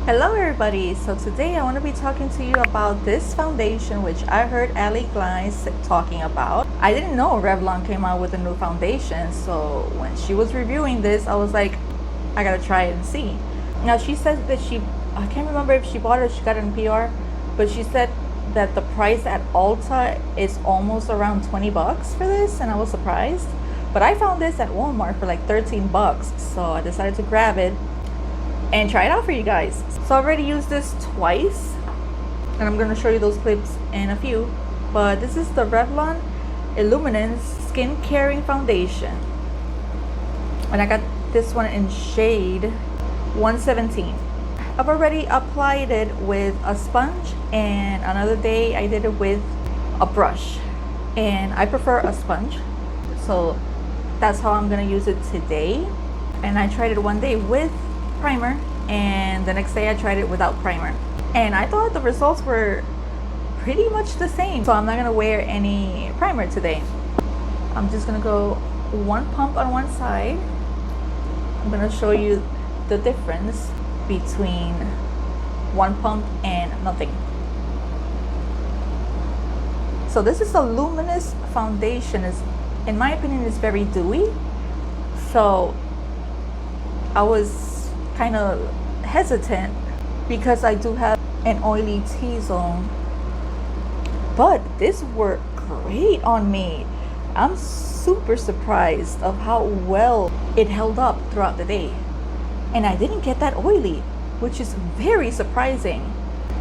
Hello everybody, so today I want to be talking to you about this foundation which I heard Ali Gleins talking about. I didn't know Revlon came out with a new foundation, so when she was reviewing this I was like, I gotta try it and see. Now she says that I can't remember if she bought it or she got it in PR, but she said that the price at Ulta is almost around 20 bucks for this, and I was surprised. But I found this at Walmart for like 13 bucks, so I decided to grab it and try it out for you guys. So I already used this twice and I'm going to show you those clips in a few, but this is the Revlon Illuminance Skin Caring Foundation, and I got this one in shade 117. I've already applied it with a sponge, and another day I did it with a brush, and I prefer a sponge, so that's how I'm going to use it today. And I tried it one day with primer, and the next day I tried it without primer, and I thought the results were pretty much the same. So I'm not gonna wear any primer today. I'm just gonna go one pump on one side. I'm gonna show you the difference between one pump and nothing. So this is a luminous foundation. Is, in my opinion, is very dewy, so I was kind of hesitant because I do have an oily T-zone, but this worked great on me. I'm super surprised of how well it held up throughout the day, and I didn't get that oily, which is very surprising.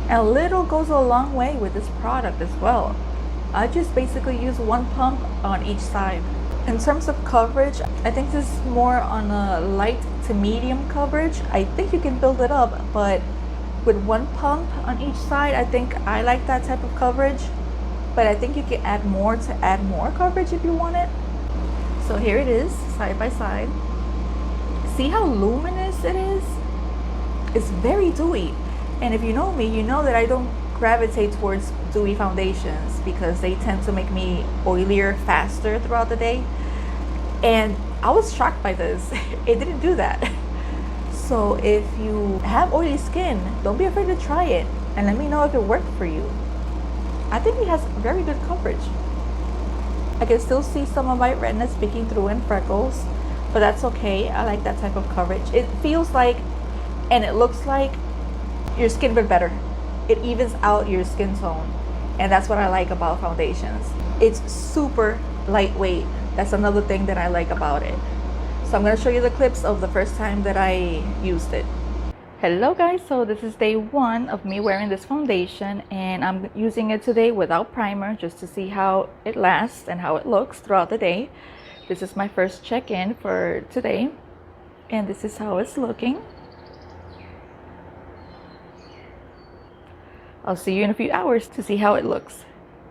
And a little goes a long way with this product as well. I just basically use one pump on each side. In terms of coverage, I think this is more on a light to medium coverage. I think you can build it up, but with one pump on each side, I think I like that type of coverage. But I think you can add more to add more coverage if you want it. So here it is, side by side. See how luminous it is? It's very dewy. And if you know me, you know that I don't gravitate towards dewy foundations because they tend to make me oilier faster throughout the day, and I was shocked by this. It didn't do that. So if you have oily skin, don't be afraid to try it and let me know if it worked for you. I think it has very good coverage. I can still see some of my redness peeking through and freckles, but that's okay. I like that type of coverage. It feels like, and it looks like, your skin bit better. It evens out your skin tone, and that's what I like about foundations. It's super lightweight. That's another thing that I like about it. So I'm going to show you the clips of the first time that I used it. Hello guys, so this is day one of me wearing this foundation, and I'm using it today without primer just to see how it lasts and how it looks throughout the day. This is my first check-in for today, and this is how it's looking. I'll see you in a few hours to see how it looks.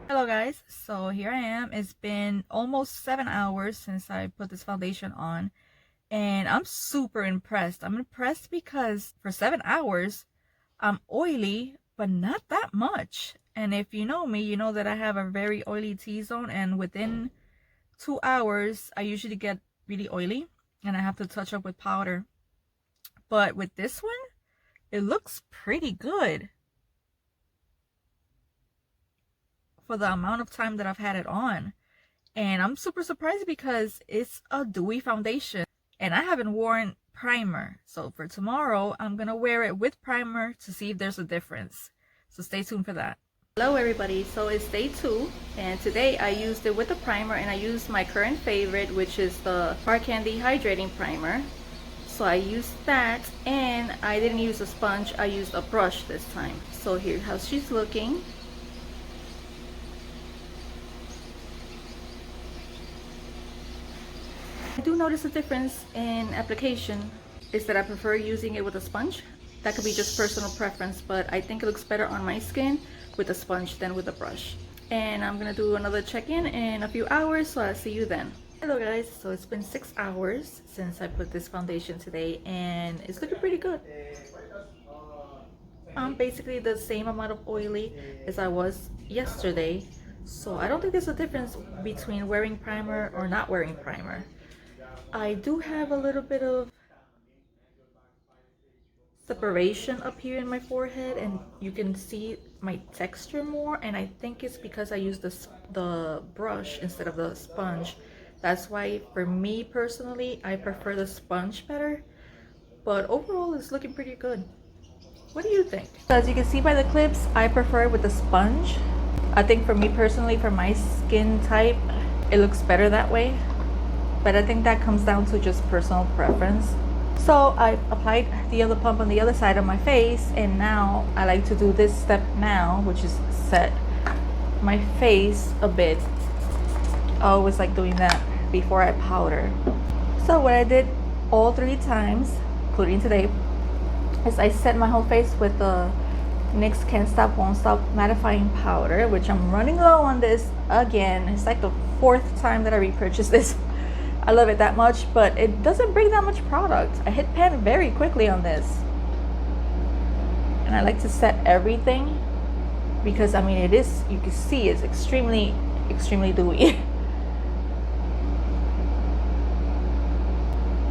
Hello guys, so here I am. It's been almost 7 hours since I put this foundation on, and I'm super impressed. I'm impressed because for 7 hours, I'm oily, but not that much. And if you know me, you know that I have a very oily T-zone, and within 2 hours, I usually get really oily, and I have to touch up with powder. But with this one, it looks pretty good for the amount of time that I've had it on. And I'm super surprised because it's a dewy foundation and I haven't worn primer. So for tomorrow, I'm gonna wear it with primer to see if there's a difference. So stay tuned for that. Hello everybody, so it's day 2, and today I used it with the primer, and I used my current favorite, which is the Hard Candy Hydrating Primer. So I used that, and I didn't use a sponge, I used a brush this time. So here's how she's looking. I do notice a difference in application is that I prefer using it with a sponge. That could be just personal preference, but I think it looks better on my skin with a sponge than with a brush. And I'm gonna do another check-in in a few hours, so I'll see you then. Hello guys, so it's been 6 hours since I put this foundation today, and it's looking pretty good. I'm basically the same amount of oily as I was yesterday, so I don't think there's a difference between wearing primer or not wearing primer. I do have a little bit of separation up here in my forehead, and you can see my texture more, and I think it's because I use the brush instead of the sponge. That's why for me personally, I prefer the sponge better, but overall it's looking pretty good. What do you think? So as you can see by the clips, I prefer it with the sponge. I think for me personally, for my skin type, it looks better that way, but I think that comes down to just personal preference. So I applied the other pump on the other side of my face, and now I like to do this step now, which is set my face a bit. I always like doing that before I powder. So what I did all 3 times, including today, is I set my whole face with the NYX Can't Stop Won't Stop mattifying powder, which I'm running low on this again. It's like the 4th time that I repurchased this. I love it that much, but it doesn't bring that much product. I hit pan very quickly on this. And I like to set everything because, I mean, it is, you can see it's extremely dewy.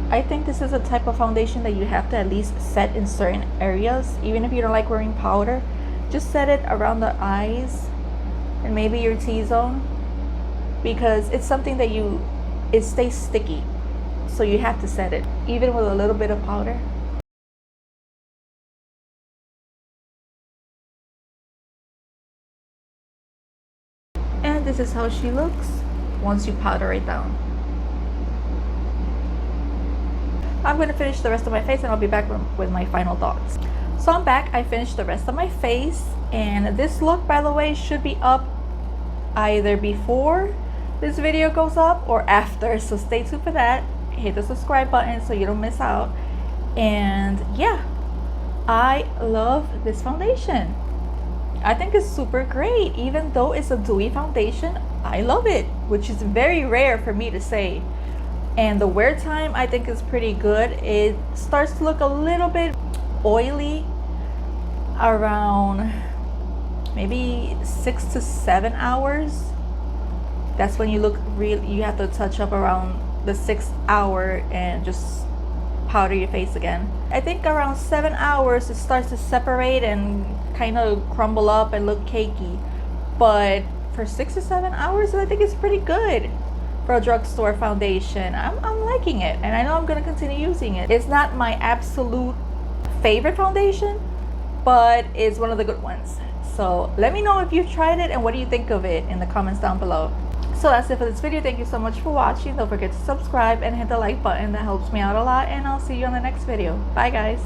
I think this is a type of foundation that you have to at least set in certain areas. Even if you don't like wearing powder, just set it around the eyes and maybe your T-zone, because it's something that it stays sticky, so you have to set it even with a little bit of powder. And this is how she looks once you powder it down. I'm going to finish the rest of my face and I'll be back with my final thoughts. So I'm back. I finished the rest of my face, and this look, by the way, should be up either before this video goes up or after, so stay tuned for that. Hit the subscribe button so you don't miss out. And yeah, I love this foundation. I think it's super great. Even though it's a dewy foundation, I love it, which is very rare for me to say. And the wear time, I think, is pretty good. It starts to look a little bit oily around maybe 6 to 7 hours. That's when you look real. You have to touch up around the 6th hour and just powder your face again. I think around 7 hours it starts to separate and kind of crumble up and look cakey. But for 6 to 7 hours, I think it's pretty good for a drugstore foundation. I'm liking it, and I know I'm going to continue using it. It's not my absolute favorite foundation, but it's one of the good ones. So let me know if you've tried it and what do you think of it in the comments down below. So that's it for this video. Thank you so much for watching. Don't forget to subscribe and hit the like button. That helps me out a lot, and I'll see you on the next video. Bye guys.